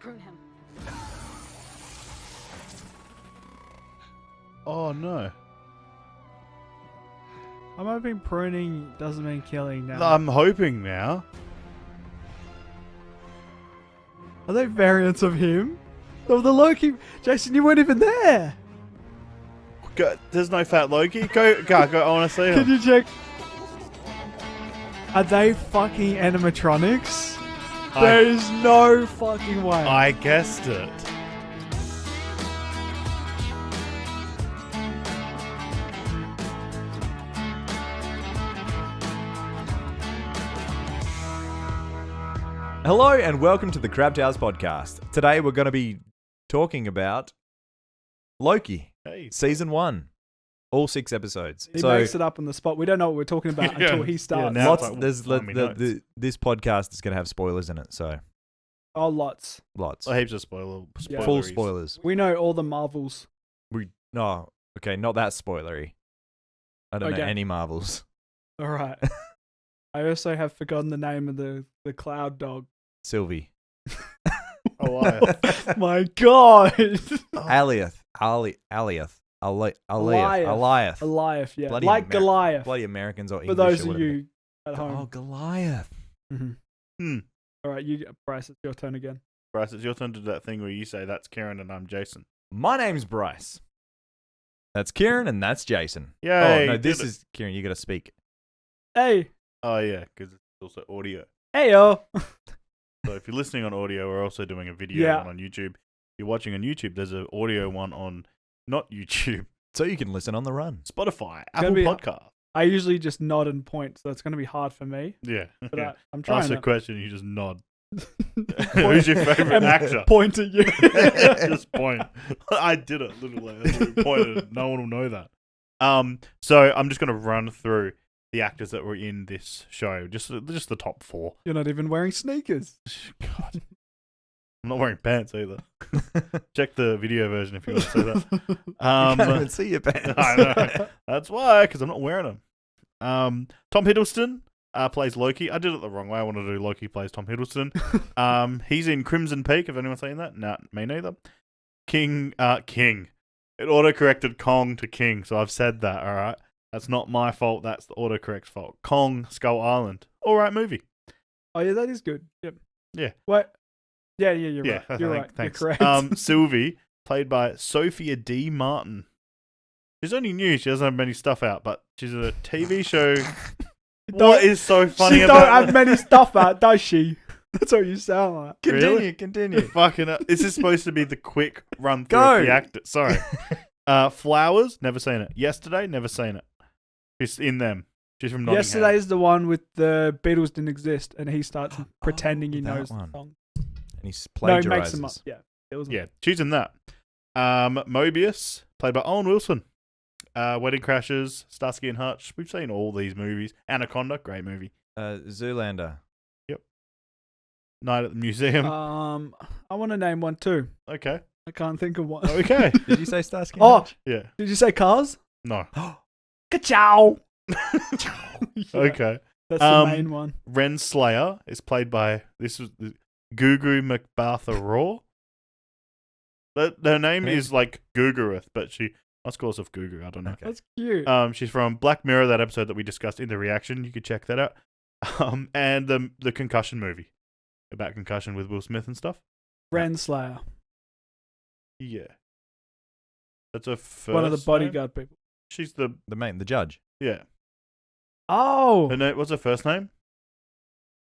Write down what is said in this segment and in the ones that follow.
Prune him. Oh no. I'm hoping pruning doesn't mean killing now. I'm hoping now. Are they variants of him? Oh, the Loki. Jason, you weren't even there. Go, there's no fat Loki. Go. I want to see Can him. you check? Are they fucking animatronics? There's no fucking way. I guessed it. Hello and welcome to the Craft House podcast. Today we're going to be talking about Loki, Hey. season 1, all 6 episodes. He makes it up on the spot. We don't know what we're talking about until he starts. now lots. it's like, There's find me notes. this podcast is going to have spoilers in it, so Oh, lots. lots, Heaps of full spoileries. spoilers. We know all the Marvels. No, okay, not that spoilery. I don't know Okay. any Marvels. All right. I also have forgotten the name of the cloud dog. Sylvie, Alive. My God. Aliath, Aliath, Goliath, yeah. Bloody like Goliath. Bloody Americans or For English. those or of whatever. you at home. Oh, Goliath. Mhm. All right, Bryce, it's your turn again. Bryce, it's your turn to do that thing where you say that's Karen and I'm Jason. My name's Bryce. That's Kieran and that's Jason. Yay, Oh, no, did this it. is Kieran. You got to speak. Hey. Oh yeah, because it's also audio. Hey, yo. So if you're listening on audio, we're also doing a video one on YouTube. If you're watching on YouTube, there's an audio one on not YouTube, So you can listen on the run. Spotify, gonna Apple be- Podcast. I usually just nod and point, so it's going to be hard for me. Yeah. But yeah. I'm trying Ask a to question, you just nod. point- Who's your favorite and actor? Point at you. Just point. I did it literally. That's what we pointed. No one will know that. So I'm just gonna run through the actors that were in this show. Just the top 4. You're not even wearing sneakers. God. I'm not wearing pants either. Check the video version if you want to see that. You can't even see your pants. I know. That's why, because I'm not wearing them. Tom Hiddleston plays Loki. I did it the wrong way. I wanted to do Loki plays Tom Hiddleston. He's in Crimson Peak. If anyone's saying that, no, me neither. King. It auto-corrected Kong to King, so I've said that. All right, that's not my fault. That's the autocorrect's fault. Kong, Skull Island. All right, movie. Oh, yeah, that is good. Yep. Yeah. What? Yeah, you're Yeah, right. You're right. thanks. You're correct. Sylvie, played by Sophia D. Martin. She's only new. She doesn't have many stuff out, but she's in a TV show. What is so funny she about don't have that? many stuff out, does she? That's what you sound like. Really? Continue. Fucking this is supposed to be the quick run through Go. of the actor. Sorry. Flowers, never seen it. Yesterday, never seen it. She's in them. She's from Nottingham. Yesterday's the one with the Beatles didn't exist, and he starts pretending he that knows one. the song. And he No, plagiarizes. he makes them up. Yeah, it was. Yeah, she's in that. Mobius, played by Owen Wilson. Wedding Crashers, Starsky and Hutch. We've seen all these movies. Anaconda, great movie. Zoolander. Night at the Museum. I want to name one too. Okay. I can't think of one. Okay. Did you say Starsky? Oh, Yeah. did you say Cars? No. Ka-chow. Yeah, Okay. that's the main one. Ren Slayer is played by Gugu McBartha Raw. Her name is like Guguruth, but she must call herself Gugu. I don't know. Okay. That's cute. She's from Black Mirror, that episode that we discussed in the reaction. You could check that out. And the Concussion movie about concussion with Will Smith and stuff. Renslayer. Yeah. That's her first One of the name? bodyguard people. She's the judge. yeah. Oh, Her name, what's her first name?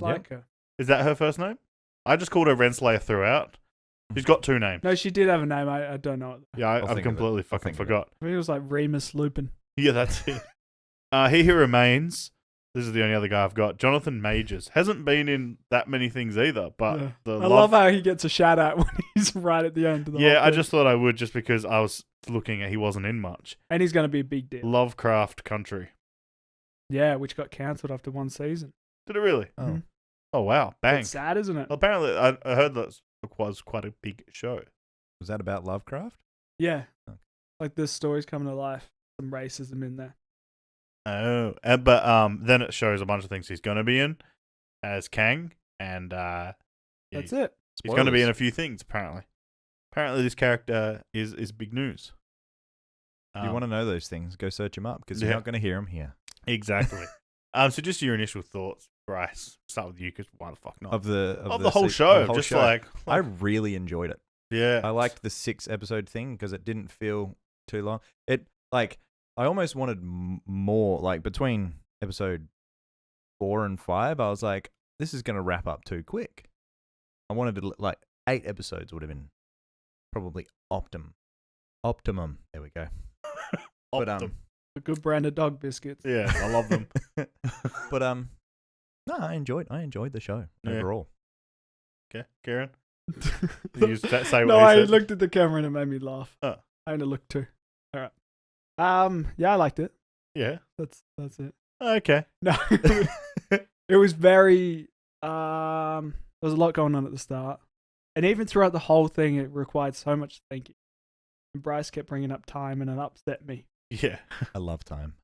like her. Is that her first name? I just called her Renslayer throughout. She's got 2 names. No, she did have a name. I don't know it. Yeah, I'll I've think of it. completely I'll fucking think of it. forgot. I think it was like Remus Lupin. Yeah, that's it. He Who Remains. This is the only other guy I've got. Jonathan Majors. Hasn't been in that many things either, but Yeah. the I love how he gets a shout out when he's right at the end. Of the yeah, whole I thing. just thought I would just because I was looking at he wasn't in much. And he's going to be a big deal. Lovecraft Country. Yeah, which got cancelled after 1 season. Did it really? Oh. Mhm. Oh, wow. Bang. It's sad, isn't it? Apparently, I heard that was quite a big show. Was that about Lovecraft? Yeah. Okay. Like this story's coming to life. Some racism in there. Oh, but then it shows a bunch of things he's going to be in as Kang, and That's it. He's going to be in Spoilers. a few things, apparently. Apparently, this character is big news. If you want to know those things, go search him up because Yeah. you're not going to hear him here. Exactly. So just your initial thoughts, Bryce. Start with you, because why the fuck not? Of the whole se- show. of the whole Just show. like I really enjoyed it. yeah. I liked the 6-episode thing because it didn't feel too long. It like I almost wanted more. Like between episode 4 and 5, I was like, this is going to wrap up too quick. I wanted to like 8 episodes would have been probably optimum. There we go. But Optum. A good brand of dog biscuits. Yeah, I love them. but no, I enjoyed the show Yeah. overall. Okay, Karen. You say what No, you I said. looked at the camera and it made me laugh. Oh. I had to look too. All right. Yeah, I liked it. Yeah. That's it. Okay. No, it was very. There was a lot going on at the start, and even throughout the whole thing, it required so much thinking. And Bryce kept bringing up time, and it upset me. Yeah. I love time.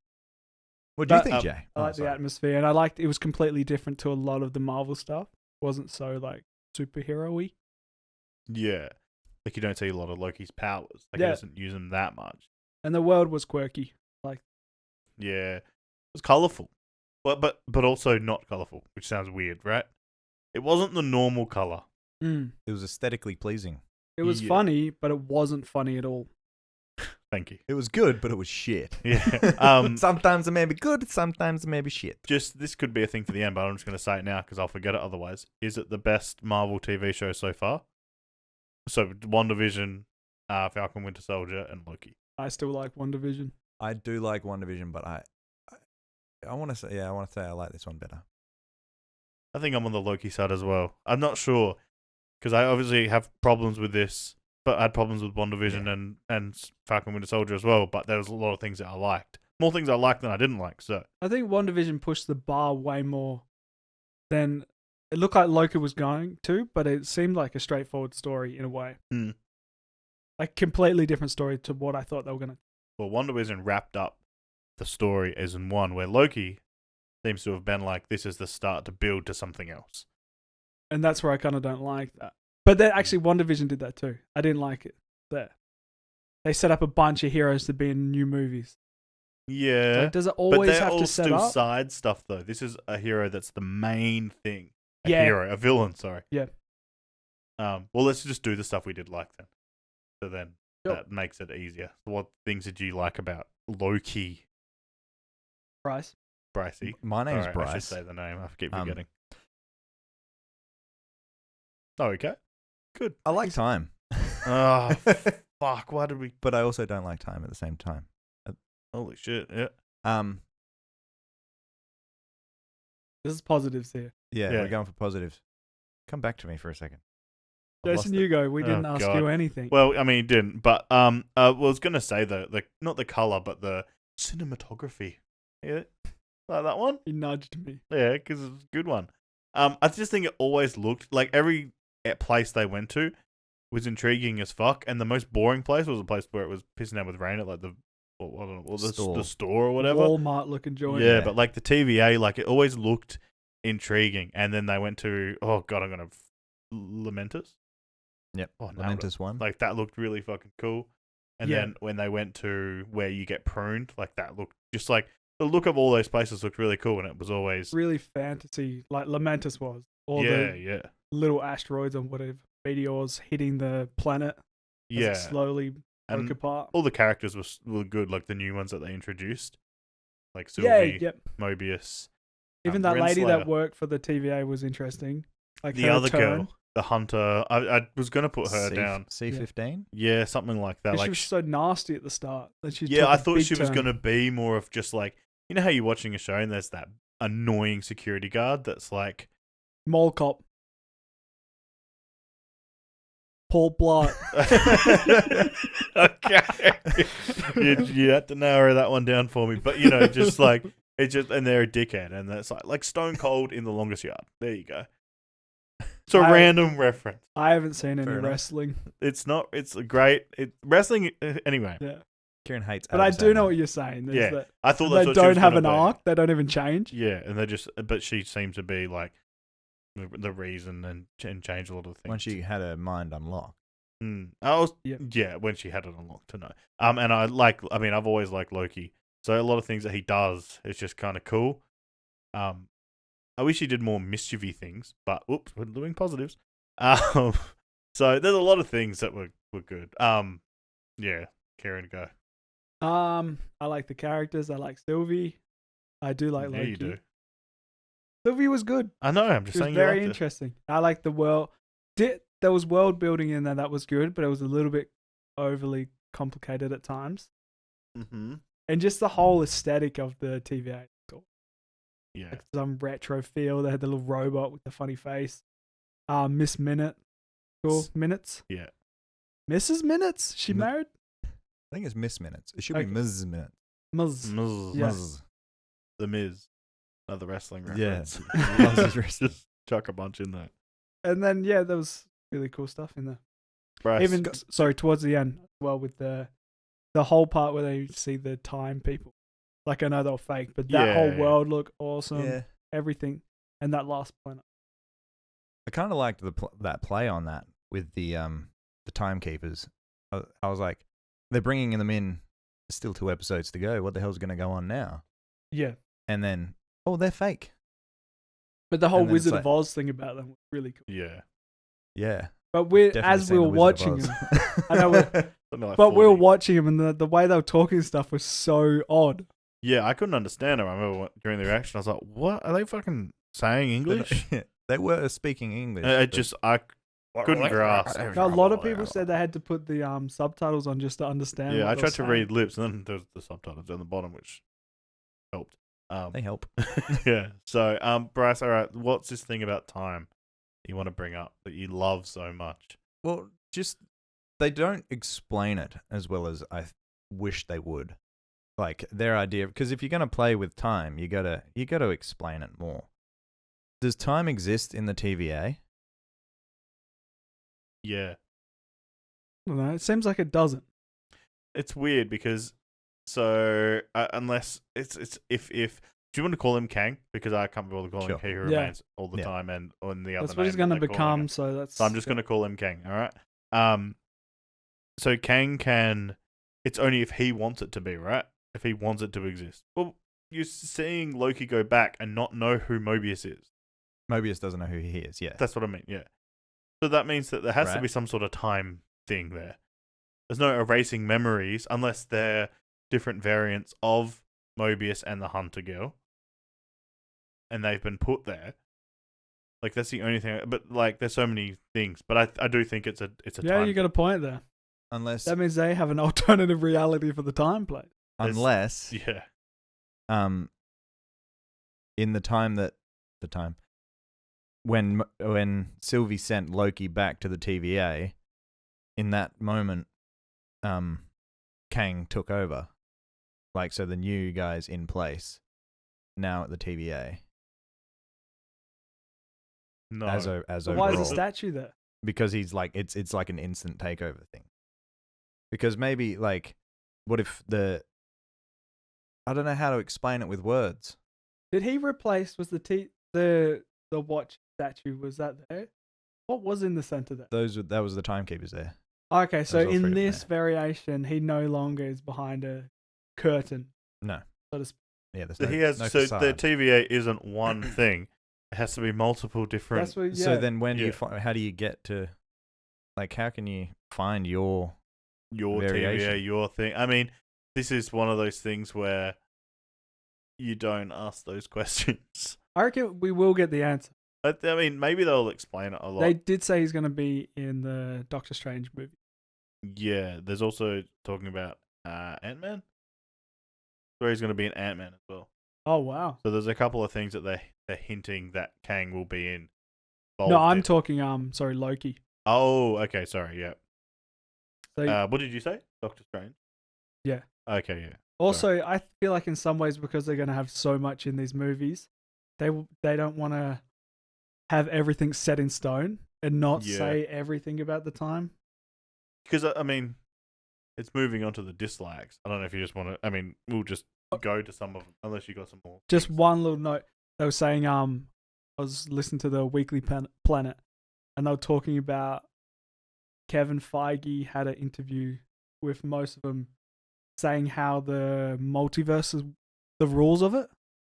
What do you But, think, Jay? I liked the atmosphere, and I liked it was completely different to a lot of the Marvel stuff. It wasn't so like superhero-y. Yeah. Like you don't see a lot of Loki's powers. Like Yeah. he doesn't use them that much. And the world was quirky. Yeah. It was colourful. But also not colourful, which sounds weird, right? It wasn't the normal colour. Mm. It was aesthetically pleasing. It was Yeah. funny, but it wasn't funny at all. Thank you. It was good, but it was shit. Yeah. Sometimes it may be good, sometimes it may be shit. Just this could be a thing for the end, but I'm just going to say it now because I'll forget it otherwise. Is it the best Marvel TV show so far? So WandaVision, Falcon Winter Soldier, and Loki. I still like WandaVision. I do like WandaVision, but I want to say I like this one better. I think I'm on the Loki side as well. I'm not sure because I obviously have problems with this, but I had problems with WandaVision and Falcon Winter Soldier as well. But there was a lot of things that I liked, more things I liked than I didn't like. So I think WandaVision pushed the bar way more than it looked like Loki was going to, but it seemed like a straightforward story in a way. Hmm. Like completely different story to what I thought they were going to. well, WandaVision wrapped up the story as in one, where Loki seems to have been like, this is the start to build to something else. And that's where I kind of don't like that. But then actually WandaVision did that too. I didn't like it there. They set up a bunch of heroes to be in new movies. Yeah. Like, does it But always they're have all to set still up? side stuff, though. This is a hero that's the main thing. A villain, sorry. Yeah. Well, let's just do the stuff we did like then. So then Sure. that makes it easier. What things did you like about Loki, Bryce. Brycey? My name's Alright, I should Bryce. say the name. I keep Um, forgetting. Oh, okay. Good. I like time. Oh, fuck. Why did we... But I also don't like time at the same time. Holy shit, yeah. This is positives here. Yeah. We're going for positives. Come back to me for a second. I've lost Jason, it. you go. We didn't Oh, ask God. you anything. Well, I mean, he didn't, but I was gonna say the not the color, but the cinematography. Yeah, like that one. He nudged me. Yeah, because it's a good one. I just think it always looked like every place they went to was intriguing as fuck, and the most boring place was a place where it was pissing down with rain at like the I don't know, the store or whatever. Walmart looking joint. Yeah, but like the TVA, like it always looked intriguing, and then they went to I'm gonna Lamentus. Yep. Oh, nailed it. Momentous one. Like that looked really fucking cool. And Yeah. then when they went to where you get pruned, like that looked just like the look of all those places looked really cool, and it was always Really fantasy, like Lamentus was. All yeah, the yeah, little asteroids and whatever meteors hitting the planet as yeah. it slowly broke And apart. all the characters were good, like the new ones that they introduced, like Yeah, Sylvie, yep. Mobius. Even that lady that Renslayer. worked for the TVA was interesting. Like The her other turn. girl, the hunter. I was gonna put her down. C15? Yeah, something like that. But Like she was so nasty at the start. That she yeah, took I a thought big she was turn. gonna be more of just like how you're watching a show and there's that annoying security guard that's like. Mole cop. Paul Blart. Okay. you had to narrow that one down for me. But, just like, and they're a dickhead. And that's like Stone Cold in The Longest Yard. There you go. It's a random reference. I haven't seen any Fair enough. wrestling. It's great. Wrestling, anyway. Yeah. Kieran hates But I Adam do know Sandler. what you're saying. There's Yeah. that I thought they that's what she don't was have gonna an be. arc. They don't even change. Yeah. And but she seems to be like the reason and change a lot of things. When she had her mind unlocked. Yeah, when she had it unlocked to know. And I've always liked Loki. So a lot of things that he does is just kind of cool. I wish he did more mischievy things, but whoops, we're doing positives. So there's a lot of things that were good. Yeah, Kieran, go. I like the characters. I like Sylvie. I do like Yeah, Loki. you do. Sylvie was good. I know. I'm just It was saying. very you liked interesting. I like the world. There was world building in there that was good, but it was a little bit overly complicated at times. it. Mm-hmm. And just the whole aesthetic of the TVA. Cool. Yeah. Like some retro feel. They had the little robot with the funny face. Miss Minute. Cool. Minutes. Yeah. Mrs. Minutes? She married? I think it's Miss Minutes. It should Okay. be Ms. Minutes. Ms. Yeah. Ms. The Miz. Another wrestling Yeah. reference. Loves his wrestling. Just chuck a bunch in there. And then, yeah, there was really cool stuff in there. Bryce, Even, sorry, towards the end, well, with the whole part where they see the time people. Like, I know they're fake, but that whole Yeah. world looked awesome. Yeah. Everything. And that last planet. I kind of liked that play on that with the timekeepers. I was like, they're bringing them in. There's still 2 episodes to go. What the hell's going to go on now? Yeah. And then, oh, they're fake. But the whole And then it's Wizard like- of Oz thing about them was really cool. Yeah. Yeah. But Definitely as seen we The were Wizard of watching Oz. them, I know Something like but we were 40. watching them, and the way they were talking and stuff was so odd. Yeah, I couldn't understand it. I remember during the reaction, I was like, "What are they fucking saying English?" They were speaking English. I couldn't grasp. A lot of people said they had to put the subtitles on just to understand. Yeah, what I they were tried to saying. read lips, and then there's the subtitles down the bottom, which helped. They help. Yeah. So, Bryce, all right, what's this thing about time you want to bring up that you love so much? Well, just they don't explain it as well as I wish they would. Like their idea, because if you're gonna play with time, you gotta explain it more. Does time exist in the TVA? Yeah. I don't know. It seems like it doesn't. It's weird because unless it's if do you want to call him Kang, because I can't be able to call him He Who Yeah. Remains all the time, and on the other That's what he's name going to that they're calling become. him. So that's. So I'm just going to call him Kang. All right. So Kang can. It's only if he wants it to be, right? If he wants it to exist. Well, you're seeing Loki go back and not know who Mobius is. Mobius doesn't know who he is. Yeah. That's what I mean. Yeah. So that means that there has to Right. be some sort of time thing there. There's no erasing memories unless they're different variants of Mobius and the Hunter Girl, and they've been put there. Like that's the only thing. But like, there's so many things. But I do think it's a Yeah, time. you got a point there. Unless That means they have an alternative reality for the time play. unless Yeah. in the time when Sylvie sent Loki back to the TVA, in that moment Kang took over. Like, so the new guy's in place now at the TVA No. as But why is overall. the statue there? Because he's like it's like an instant takeover thing. Because maybe like, what if I don't know how to explain it with words. Did he replace? Was the watch statue? Was that there? What was in the center there? That was the timekeepers there. Okay, so Those all three in of them this variation, he no longer is behind a curtain. No. So to speak. Yeah, there's So no, he has. no So the facade. TVA isn't one thing. It has to be multiple different. That's what. Yeah. So then when do you Yeah. how do you get to, like, how can you find your Your variation. TVA, your thing. I mean, this is one of those things where you don't ask those questions. I reckon we will get the answer. I mean, maybe they'll explain it a lot. They did say he's going to be in the Doctor Strange movie. Yeah, there's also talking about Ant-Man. Where he's going to be in Ant-Man as well. Oh wow! So there's a couple of things that they're hinting that Kang will be in. No, I'm in. talking sorry, Loki. Oh, okay, sorry, yeah. So What did you say? Doctor Strange? Yeah. Okay, yeah. also, I feel like in some ways because they're going to have so much in these movies, they don't want to have everything set in stone and not Yeah. say everything about the time. Because, I mean, it's moving on to the dislikes. I don't know if you just want to... I mean, we'll just go to some of them, unless you got some more. Just things. one little note. They were saying I was listening to the Weekly Planet, and they were talking about Kevin Feige had an interview with most of them, saying how the multiverse is the rules of it,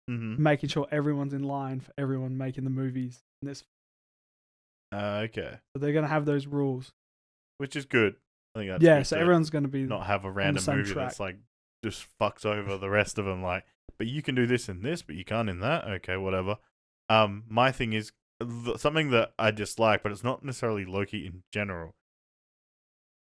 making sure everyone's in line for everyone making the movies in this. Okay. So they're gonna have those rules, which is good. I think that's yeah. good So to everyone's gonna be not have a random same movie track. that's like just fucks over the rest of them. Like, but you can do this and this, but you can't in that. Okay, whatever. My thing is something that I dislike, but it's not necessarily Loki in general.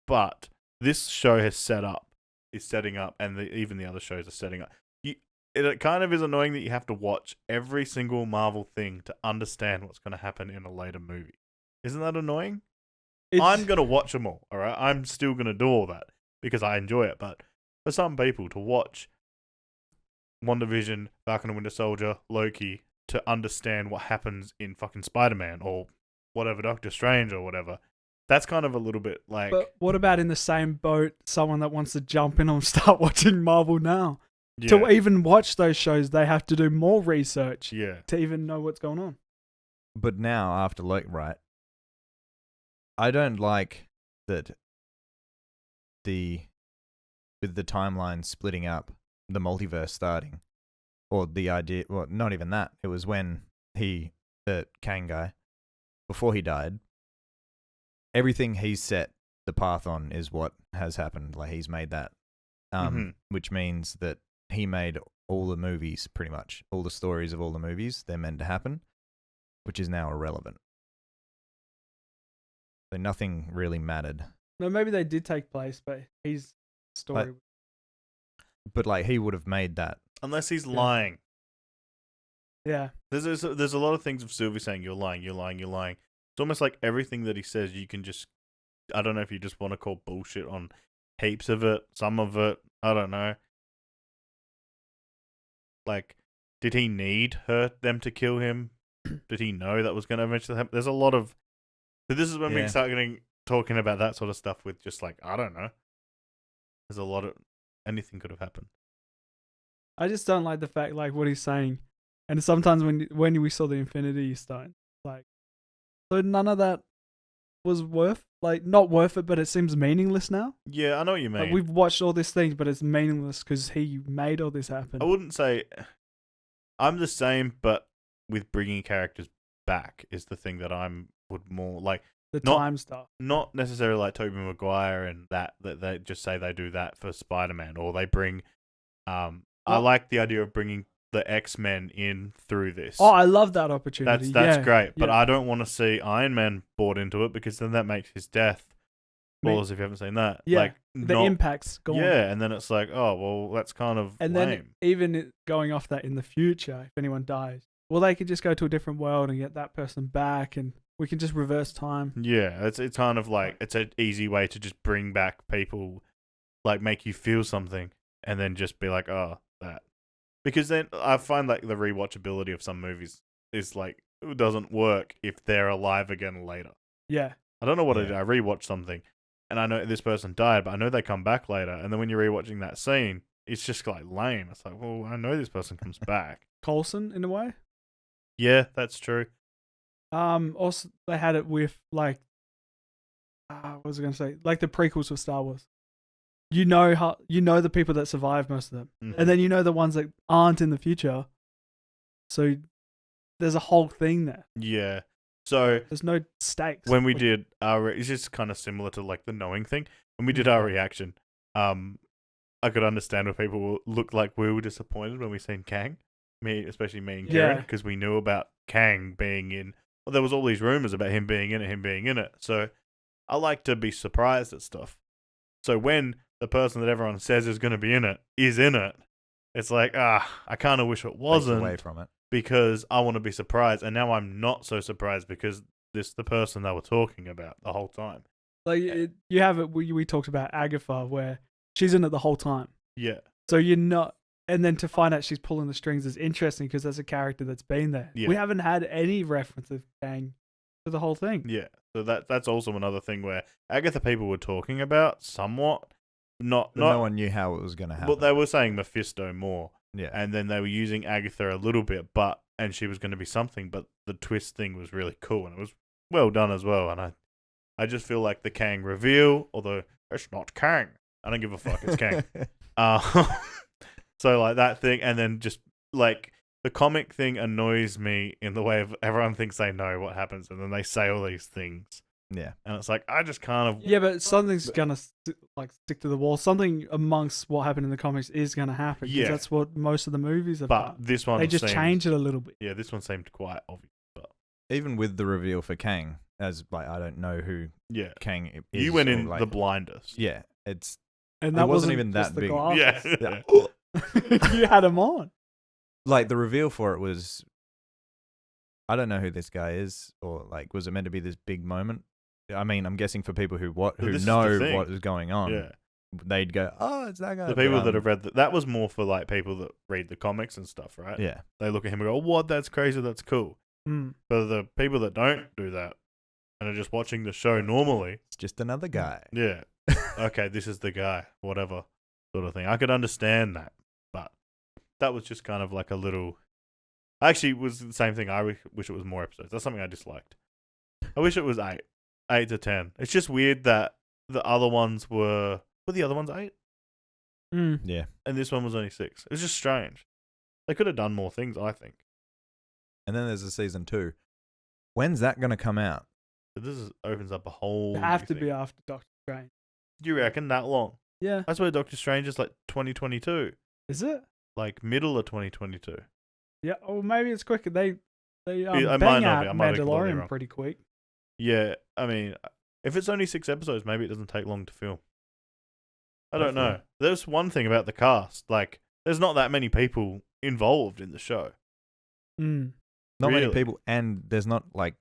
But this show is setting up, and even the other shows are setting up. It kind of is annoying that you have to watch every single Marvel thing to understand what's going to happen in a later movie. Isn't that annoying? I'm going to watch them all, all right? I'm still going to do all that because I enjoy it. But for some people to watch WandaVision, Falcon and Winter Soldier, Loki, to understand what happens in fucking Spider-Man or whatever, Doctor Strange or whatever, that's kind of a little bit like... But what about in the same boat, someone that wants to jump in and start watching Marvel now? Yeah. To even watch those shows, they have to do more research Yeah. to even know what's going on. But now, after Loki, right, I don't like that with the timeline splitting up, the multiverse starting, or the idea, well, not even that. It was when the Kang guy, before he died, everything he's set the path on is what has happened. Like, he's made that, which means that he made all the movies, pretty much all the stories of all the movies, they're meant to happen, which is now irrelevant. So nothing really mattered. No, maybe they did take place, but his story. But like, he would have made that. Unless he's lying. Yeah. There's a lot of things of Sylvie saying you're lying. It's almost like everything that he says you can just... I don't know if you just want to call bullshit on heaps of it, some of it, I don't know. Like, did he need them to kill him? Did he know that was going to eventually happen? There's a lot of... So this is when we start talking about that sort of stuff with just like, I don't know. There's a lot of... Anything could have happened. I just don't like the fact, like, what he's saying. And sometimes when we saw the Infinity Stone, like, so none of that was not worth it, but it seems meaningless now. Yeah, I know what you mean. Like, we've watched all these things, but it's meaningless because he made all this happen. I wouldn't say... I'm the same, but with bringing characters back is the thing that would more like... Time stuff. Not necessarily like Tobey Maguire and that they just say they do that for Spider-Man, or they bring... I like the idea of bringing the X-Men in through this. Oh, I love that opportunity. That's great, but I don't want to see Iron Man bought into it because then that makes his death spoilers if you haven't seen that. Yeah, like, the impact's gone. Yeah, and then it's like, oh, well, that's kind of and lame. then even going off that in the future, if anyone dies, well, they could just go to a different world and get that person back, and we can just reverse time. Yeah, it's kind of like, it's an easy way to just bring back people, like make you feel something, and then just be like, oh, that. Because then I find like the rewatchability of some movies is like, it doesn't work if they're alive again later. Yeah. I don't know what I did. I rewatched something and I know this person died, but I know they come back later. And then when you're rewatching that scene, it's just like lame. It's like, well, I know this person comes back. Coulson, in a way. Yeah, that's true. Also, they had it with like, what was I going to say? Like the prequels of Star Wars. You know the people that survive, most of them, and then you know the ones that aren't in the future. So there's a whole thing there. Yeah. So there's no stakes. When we did our, it's just kind of similar to like the knowing thing. When we did our reaction, I could understand where people looked like we were disappointed when we seen Kang. Especially me and Karen, because we knew about Kang being in. Well, there was all these rumors about him being in it. So I like to be surprised at stuff. So when the person that everyone says is going to be in it is in it, it's like, I kind of wish it wasn't. Away from it. Because I want to be surprised. And now I'm not so surprised because this the person they were talking about the whole time. Like, you have it, we talked about Agatha, where she's in it the whole time. Yeah. So you're not, and then to find out she's pulling the strings is interesting because that's a character that's been there. Yeah. We haven't had any reference of Kang to the whole thing. Yeah. So that's also another thing where Agatha people were talking about somewhat. No one knew how it was going to happen. Well, they were saying Mephisto more. Yeah. And then they were using Agatha a little bit, but and she was going to be something, but the twist thing was really cool, and it was well done as well. And I just feel like the Kang reveal, although it's not Kang, I don't give a fuck, it's Kang. So like that thing, and then just like the comic thing annoys me in the way of everyone thinks they know what happens, and then they say all these things. Yeah. And it's like, I just kind of... Yeah, but something's gonna stick to the wall. Something amongst what happened in the comics is gonna happen. Yeah. That's what most of the movies have But done. this one They just change it a little bit. Yeah, this one seemed quite obvious. But Even with the reveal for Kang, as like I don't know who yeah, Kang is. you went or, in like, the blindest. Yeah, it's And It that wasn't even just that the big. glasses. Yeah. You had them on. like the reveal for it was. I don't know who this guy is, or like, was it meant to be this big moment? I mean, I'm guessing for people who This is know the thing. what is going on, Yeah. they'd go, "Oh, it's that guy." The But, people that have read that was more for like people that read the comics and stuff, right? yeah, They look at him and go, "What? That's crazy. That's cool." Mm. But the people that don't do that and are just watching the show normally, it's just another guy. yeah, okay, this is the guy, whatever sort of thing. I could understand that, but that was just kind of like a little. Actually, it was the same thing. I wish it was more episodes. That's something I disliked. I wish it was 8 to 10. It's just weird that the other ones were the other ones 8, Mm. Yeah, and this one was only 6. It was just strange. They could have done more things, I think. and then there's a season 2. When's that gonna come out? But opens up a whole. It have new to thing. be after Doctor Strange. Do you reckon that long? Yeah. I swear Doctor Strange is like 2022, Is it? like middle of 2022. Yeah. Or maybe it's quicker. They I might bang not out be. I might be completely Mandalorian wrong. pretty quick. Yeah, I mean, if it's only 6 episodes, maybe it doesn't take long to film. I don't know. Hopefully. There's one thing about the cast. Like, there's not that many people involved in the show. Mm. Not many Really? people, and there's not like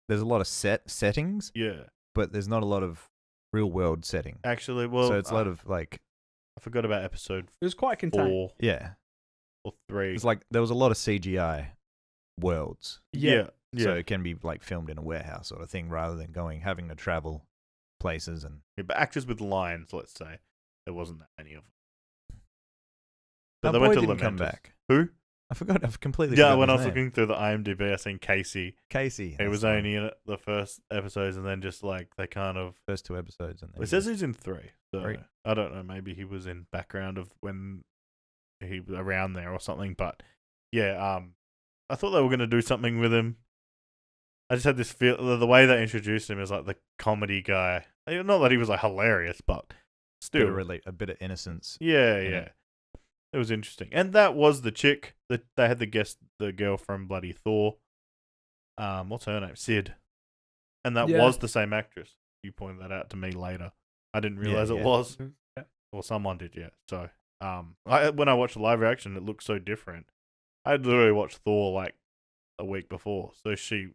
there's a lot of settings, Yeah. but there's not a lot of real world setting. Actually, well, So it's a lot of like, I forgot about episode It was quite contained. 4 yeah, or 3. it's like there was a lot of CGI worlds. Yeah. So it can be like filmed in a warehouse sort of thing rather than having to travel places and Yeah, but actors with lines, let's say, there wasn't that many of them. But that they went boy to didn't come Lamentus. back. Who? I forgot. I've completely Yeah, forgotten when I his was name. looking through the IMDb, I seen Casey. Casey. He that's was the one. only in it the first episodes, and then just like they kind of. First 2 episodes, and then It says he's in 3. So 3. I don't know. Maybe he was in background of when he was around there or something. But yeah, I thought they were going to do something with him. I just had this feel. The way they introduced him as like the comedy guy. Not that he was like hilarious, but still, a bit of innocence. yeah, in yeah. it. It was interesting. And that was the chick that they had the girl from bloody Thor. What's her name? Sid. And that Yeah. was the same actress. You pointed that out to me later. I didn't realize yeah. it was. Yeah. Or someone did, yeah. So, when I watched the live reaction, it looked so different. I had literally watched Thor like a week before. So she,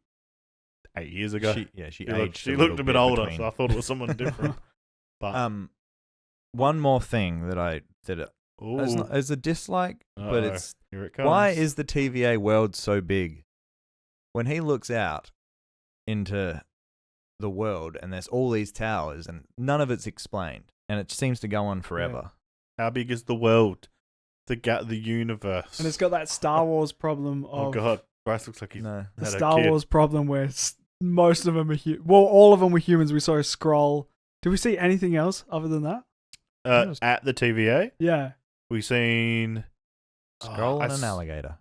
8 years ago. She She aged. looked a bit older, between. so I thought it was someone different. But, One more thing that ooh, it's a dislike, but uh-oh, it's here it comes. why is the TVA world so big? When he looks out into the world and there's all these towers and none of it's explained, and it seems to go on forever. How big is the world? The universe. And it's got that Star Wars problem of Oh god, Bryce looks like he's No, the had a Star kid. Wars problem where most of them are all of them were humans. We saw a scroll. Did we see anything else other than that? At the TVA, Yeah. we seen Scroll and I an s- alligator.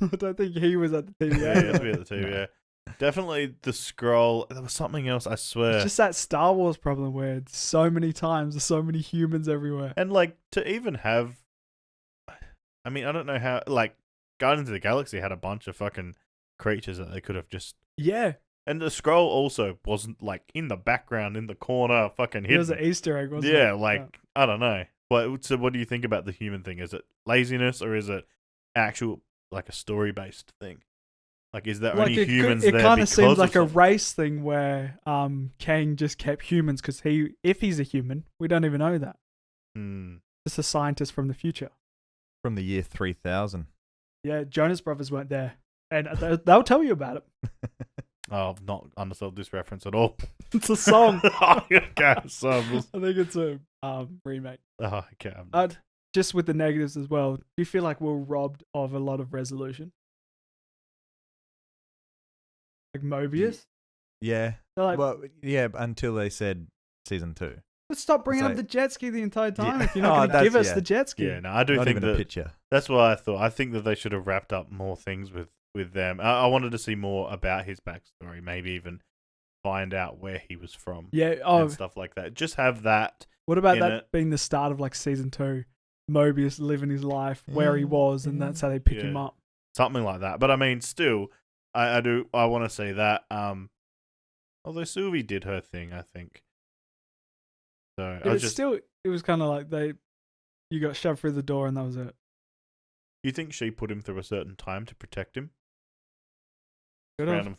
I don't think he was at the TVA. Yeah, he has to be at the TVA. Definitely the scroll. There was something else, I swear. It's just that Star Wars problem where it's so many times there's so many humans everywhere. And like to even have, I mean, I don't know how. Like Guardians of the Galaxy had a bunch of fucking creatures that they could have just. Yeah. And the scroll also wasn't like in the background, in the corner, fucking It was hidden. an Easter egg, wasn't it? Yeah, like I don't know. So what do you think about the human thing? Is it laziness or is it actual like a story based thing? Like is there Like only it humans it there kind of because seems of like a something? race thing where Kang just kept humans because if he's a human, we don't even know that. Hmm. Just a scientist from the future. From the year 3000. Yeah, Jonas Brothers weren't there, and they'll tell you about it. Oh, I've not understood this reference at all. It's a song. Okay, so I think it's a remake. okay. Just with the negatives as well, do you feel like we're robbed of a lot of resolution? like Mobius. Yeah. They're like, Well, yeah, until they said season 2. let's stop bringing it's up like- the jet ski the entire time Yeah. if you're not Oh, going to that's- give us yeah. the jet ski. Yeah, no, I do Not think even a that picture. that's what I thought. I think that they should have wrapped up more things with them. I wanted to see more about his backstory, maybe even find out where he was from Yeah. Oh, and stuff like that. Just have that. what about in that it. being the start of like season 2? Mobius living his life where he Yeah, was, and that's how they pick him yeah. up. Something like that. But I mean, still, I want to see that. Although Sylvie did her thing, I think. So I But was it's just. still, it was kind of like you got shoved through the door and that was it. You think she put him through a certain time to protect him? Could have. Random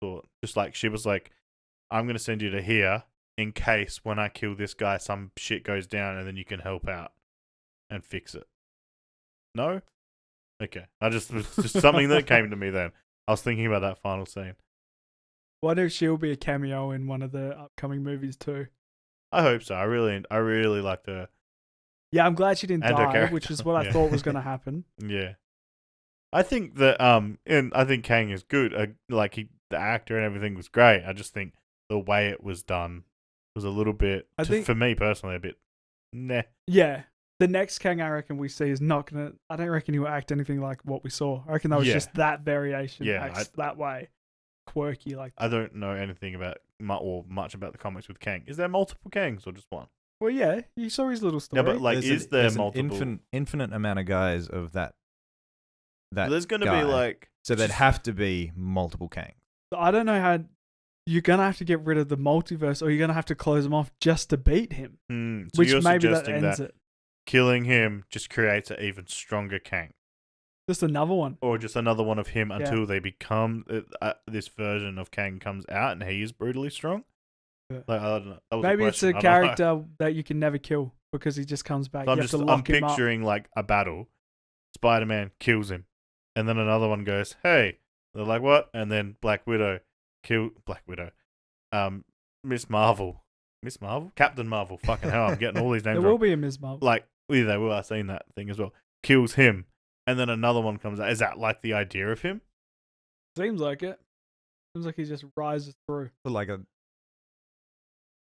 thought. Just like she was like, I'm gonna send you to here in case when I kill this guy, some shit goes down, and then you can help out and fix it. No. Okay. It was just something that came to me then. I was thinking about that final scene. Wonder if she'll be a cameo in one of the upcoming movies too. I hope so. I really liked her. Yeah, I'm glad she didn't And her die, character. which is what I Yeah. thought was going to happen. Yeah. I think that and I think Kang is good. The actor and everything was great. I just think the way it was done was a little bit, I think- for me personally, a bit nah. Yeah. The next Kang I reckon we see is not going to... I don't reckon he will act anything like what we saw. I reckon that was Yeah. just that variation. Yeah, Acts that way. Quirky like that. I don't know anything about much about the comics with Kang. Is there multiple Kangs or just one? Well, yeah. You saw his little story. Yeah, but like, is there there's multiple? an infinite amount of guys of that? There's going to guy. be like. So there'd just- have to be multiple Kangs. I don't know how... You're going to have to get rid of the multiverse or you're going to have to close him off just to beat him. So Which you're maybe that suggesting ends that it. killing him just creates an even stronger Kang, Just another one. or just another one of him until they become this version of Kang comes out and he is brutally strong. Yeah. Like, I don't know. That was Maybe it's question. a I don't know. character that you can never kill because he just comes back. So You have to lock him up. picturing like a battle. Spider-Man kills him, and then another one goes, "Hey," they're like, "What?" And then Black Widow Miss Marvel, Captain Marvel. Fucking hell, I'm getting all these names There wrong. will be a Ms. Marvel. Like, yeah, they will. I've seen that thing as well. Kills him, and then another one comes out. Is that like the idea of him? Seems like it. Seems like he just rises through. Like an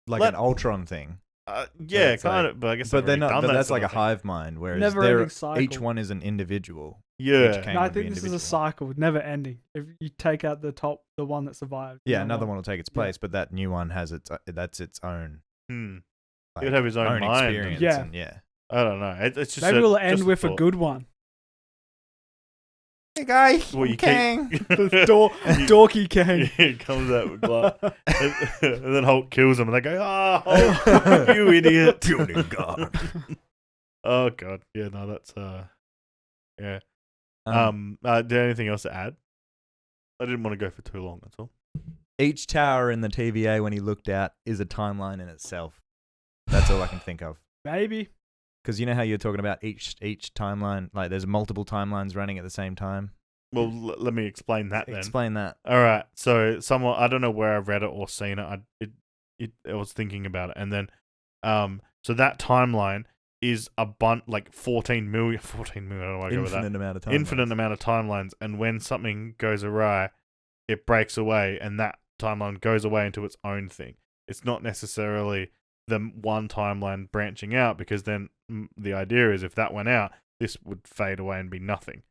Let- Ultron thing. Yeah, it's like- kind of. But I guess But they're they've not. already But done that that's sort like a of thing. hive mind, whereas Never-ending each cycle. one is an individual. Yeah, Each Kang No, I would be think this is a individual. cycle, never ending. If you take out the one that survived. Yeah, the another one will take its Yeah. place, but that new one has that's its own. Hmm. Like, He'd have his own mind. experience. Yeah. And, yeah. I don't know. It's just Maybe we'll just end with a thought. good one. Hey guy, Well, you Kang. The dorky Kang. He comes out with glass, and then Hulk kills him, and they go, "Oh, Hulk, you idiot!" Building God. Oh god, yeah, no, that's yeah. Is there anything else to add? I didn't want to go for too long. That's all. Each tower in the TVA when he looked out is a timeline in itself. That's all I can think of. Maybe. Because you know how you're talking about each timeline, like there's multiple timelines running at the same time. Well, let me explain that then. Explain that. All right. So someone, I don't know where I read it or seen it. I was thinking about it, and then so that timeline is a like 14 million. I don't know why I go with that. Infinite amount of time. Infinite amount of timelines, and when something goes awry, it breaks away, and that timeline goes away into its own thing. It's not necessarily the one timeline branching out, because then the idea is if that went out, this would fade away and be nothing.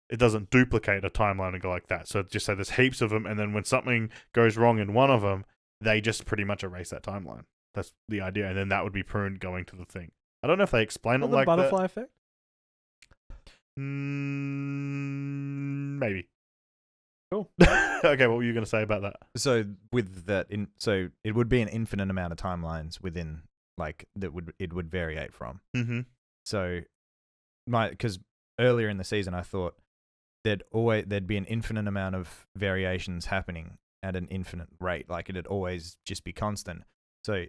It doesn't duplicate a timeline and go like that. So just say there's heaps of them, and then when something goes wrong in one of them, they just pretty much erase that timeline. That's the idea, and then that would be pruned going to the thing. I don't know if they explain Or it the like butterfly effect. that. Maybe. Cool. Okay, what were you going to say about that? So with that, so it would be an infinite amount of timelines within, like it would variate from. Mm-hmm. So because earlier in the season I thought there'd be an infinite amount of variations happening at an infinite rate, like it'd always just be constant. So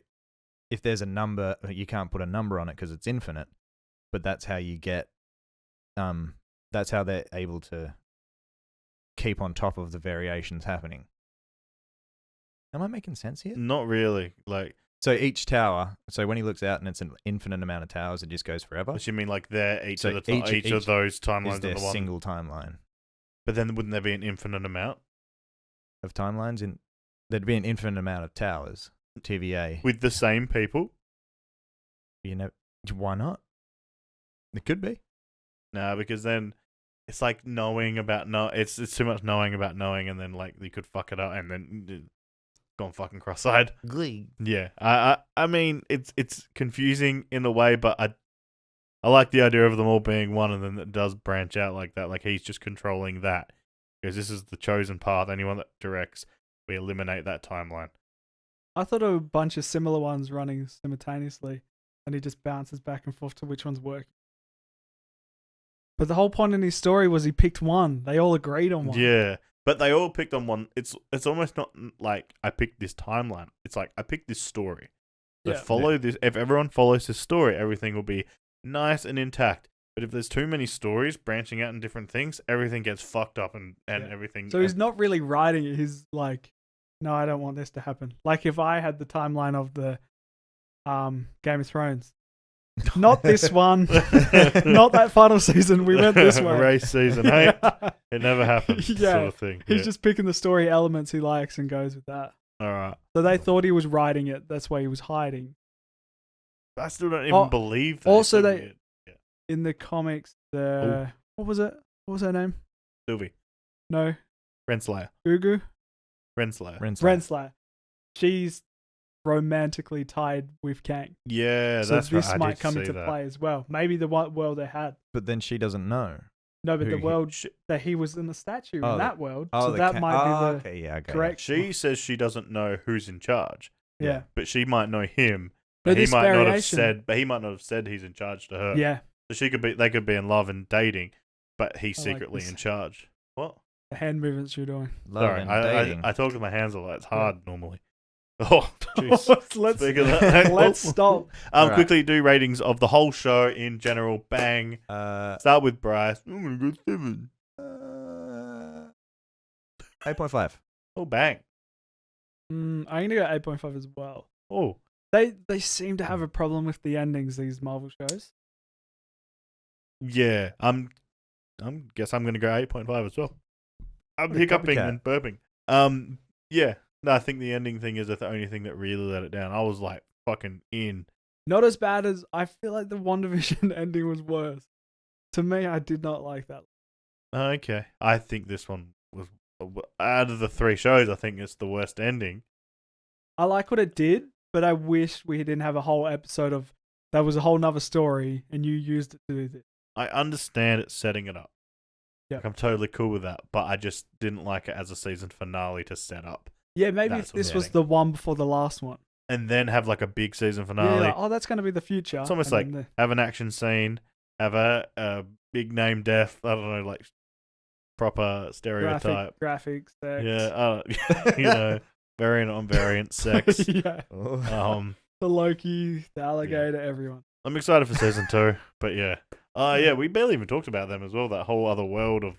if there's a number, you can't put a number on it because it's infinite, but that's how you get that's how they're able to keep on top of the variations happening. Am I making sense here? Not really. Like, So each tower, so when he looks out and it's an infinite amount of towers, it just goes forever. what you mean, like they're each So of the each of those Is timelines their in the one. single timeline. But then wouldn't there be an infinite amount of timelines, there'd be an infinite amount of towers. TVA. with the same people? You know, why not? It could be. No, because then it's like knowing about it's too much knowing about knowing, and then like you could fuck it up, and then gone fucking cross-eyed. Yeah, I mean it's confusing in a way, but I like the idea of them all being one, and then it does branch out like that. Like he's just controlling that because this is the chosen path. Anyone that directs, we eliminate that timeline. I thought a bunch of similar ones running simultaneously, and he just bounces back and forth to which one's working. But the whole point in his story was he picked one. They all agreed on one. Yeah, but they all picked on one. It's almost not like I picked this timeline. It's like I picked this story. So Yeah. follow this. If everyone follows this story, everything will be nice and intact. But if there's too many stories branching out in different things, everything gets fucked up and Yeah. everything. So he's not really writing it. He's like, no, I don't want this to happen. Like if I had the timeline of the Game of Thrones. Not this one. Not that final season. We went this way. Race season 8. Yeah. It never happens. Yeah. Sort of thing. He's Yeah. just picking the story elements he likes and goes with that. All right. So they thought he was writing it. That's why he was hiding. I still don't even believe that. also It's so they- weird. In the comics, what was it? What was her name? Sylvie. No, Renslayer. Ugu? Renslayer. Renslayer. She's romantically tied with Kang. Yeah, So that's right. this I might did come see into that. play as well. Maybe the world they had. But then she doesn't know. No, but Who the he- world that he was in the statue in that world. So that might be the okay, yeah, okay. correct. She says she doesn't know who's in charge, Yeah. but she might know him. No, But he this might not have variation. said. But he might not have said he's in charge to her. Yeah. So she could be. They could be in love and dating, but he's I like secretly this. in charge. What? The hand movements you're doing. Love Sorry, and I dating. talk with my hands a lot. It's hard normally. Oh, jeez. let's Speak of that. let's stop. Alright. Quickly do ratings of the whole show in general. Bang. Start with Bryce. I'm gonna go 7. 8.5. Oh, bang. I'm gonna go 8.5 as well. Oh, They seem to have a problem with the endings. These Marvel shows. yeah. Guess I'm gonna go 8.5 as well. I'm What a hiccuping copycat. and burping. Yeah. No, I think the ending thing is the only thing that really let it down. I was like fucking in. Not as bad as I feel like the WandaVision ending was worse. To me, I did not like that. Okay. I think this one was out of the 3 shows. I think it's the worst ending. I like what it did, but I wish we didn't have a whole episode of that was a whole nother story and you used it to do this. I understand it setting it up. Yeah. Like, I'm totally cool with that, but I just didn't like it as a season finale to set up. Yeah, maybe That's if this what was I'm the one before the last one. And then have like a big season Yeah, finale. like, oh, that's going to be the future. It's almost and like then have an action scene, have a big name death. I don't know, like proper the stereotype. graphics, sex. Yeah, you know, variant on variant sex. Yeah, Oh. the Loki, the alligator, everyone. I'm excited for season 2, but yeah. Yeah, we barely even talked about them as well. That whole other world of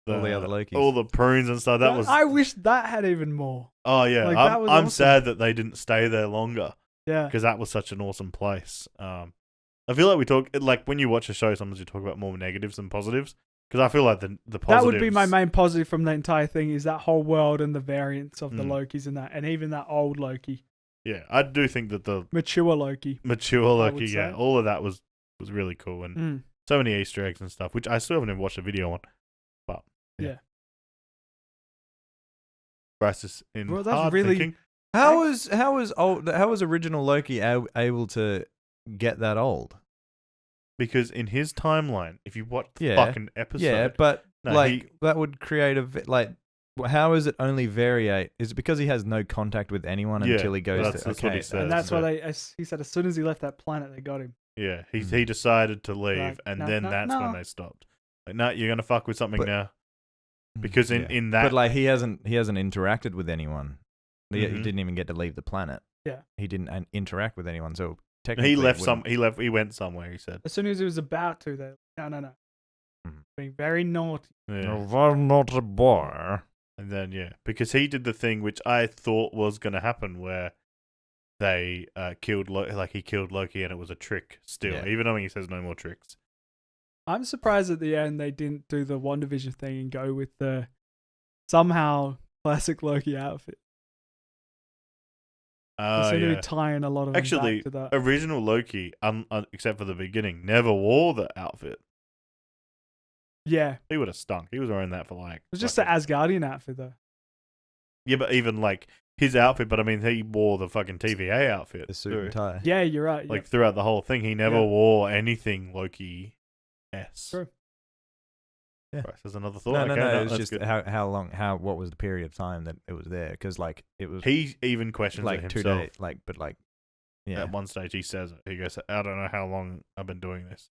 All the other Lokis. all the prunes and stuff. That was. I wish that had even more. Oh yeah, like, that was I'm awesome. sad that they didn't stay there longer Yeah, because that was such an awesome place. I feel like we talk like when you watch a show, sometimes you talk about more negatives than positives. Because I feel like the positives. that would be my main positive from the entire thing is that whole world and the variants of the Mm. Lokis in that, and even that old Loki, Yeah, I do think that the mature Loki. mature I Loki, would yeah, say. all of that was really cool and Mm. so many Easter eggs and stuff, which I still haven't even watched a video on. But Yeah. Bryce is in Well, that's hard really- thinking. How was original Loki able to get that old? Because in his timeline, if you watch the Yeah. fucking episode, Yeah, but No, like that would create how is it only variate? Is it because he has no contact with anyone Yeah, until he goes that's to what he okay, said. And that's so- why he said as soon as he left that planet, they got him. yeah, he Mm. decided to leave, Like, and no, then no, that's no. when they stopped. Like, no, you're gonna fuck with something But- now because Yeah. in that, But like he hasn't interacted with anyone. He Mhm. didn't even get to leave the planet. Yeah. He didn't interact with anyone, so technically he it left wouldn't- he went somewhere. He said, As soon as he was about to, they no. Mhm. Being very naughty. yeah. I'm not a boy. And then because he did the thing which I thought was gonna happen, where they killed he killed Loki, and it was a trick. Still, Yeah. even though he says no more tricks, I'm surprised at the end they didn't do the WandaVision thing and go with the somehow classic Loki outfit. They Oh, seem to yeah. be tying a lot of them Actually, back to that. original Loki, except for the beginning, never wore the outfit. Yeah, it He would have stunk. He was wearing that for like. was just the Asgardian outfit though. Yeah, but even like his outfit, but I mean, he wore the fucking TVA outfit. The suit too. and tie. Yeah, you're right. Like throughout the whole thing, he never Yeah. wore anything Loki-esque. True. Yeah. Right, there's another thought. No, Okay, it was that's just good. how long, what was the period of time that it was there? Because like it was He even questions like it 2 himself. days, yeah. At one stage, he says it. He goes, "I don't know how long I've been doing this.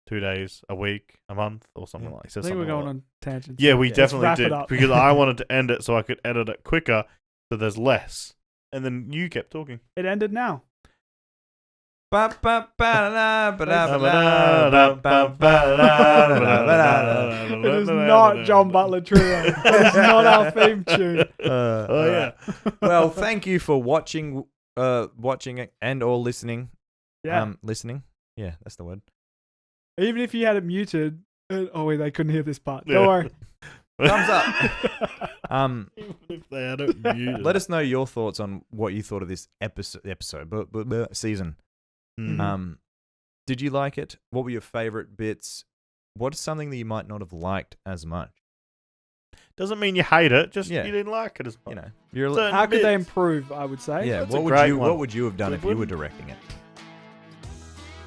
2 days, a week, a month, or something Yeah. like." He I says think we're something going like on tangents. that. Yeah, we Let's definitely wrap it did up. because I wanted to end it so I could edit it quicker, so there's less. And then you kept talking. It ended now. It It is not John Butler Trio. It's not our theme tune. Oh yeah. Well, thank you for watching it and or listening. Yeah. Listening. Yeah, that's the word. Even if you had it muted. Oh wait, they couldn't hear this part. Yeah. Don't worry. Thumbs up. Even if they had it muted. Let us know your thoughts on what you thought of this season. Mm. Did you like it? What were your favorite bits? What is something that you might not have liked as much? Doesn't mean you hate it. Just Yeah. you didn't like it as much. You know, you're Certain How could they bits. improve? I would say. yeah. That's a What would great you one. What would you have done Good if you were one. directing it?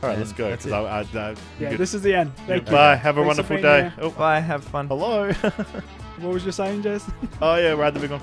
All right, And let's go. that's 'cause Yeah, good. this is the end. Thank you. Bye. Have a Thanks for wonderful being day. here. Oh, Bye. Have fun. hello. What was you saying, Jason? Oh yeah, ride the big one.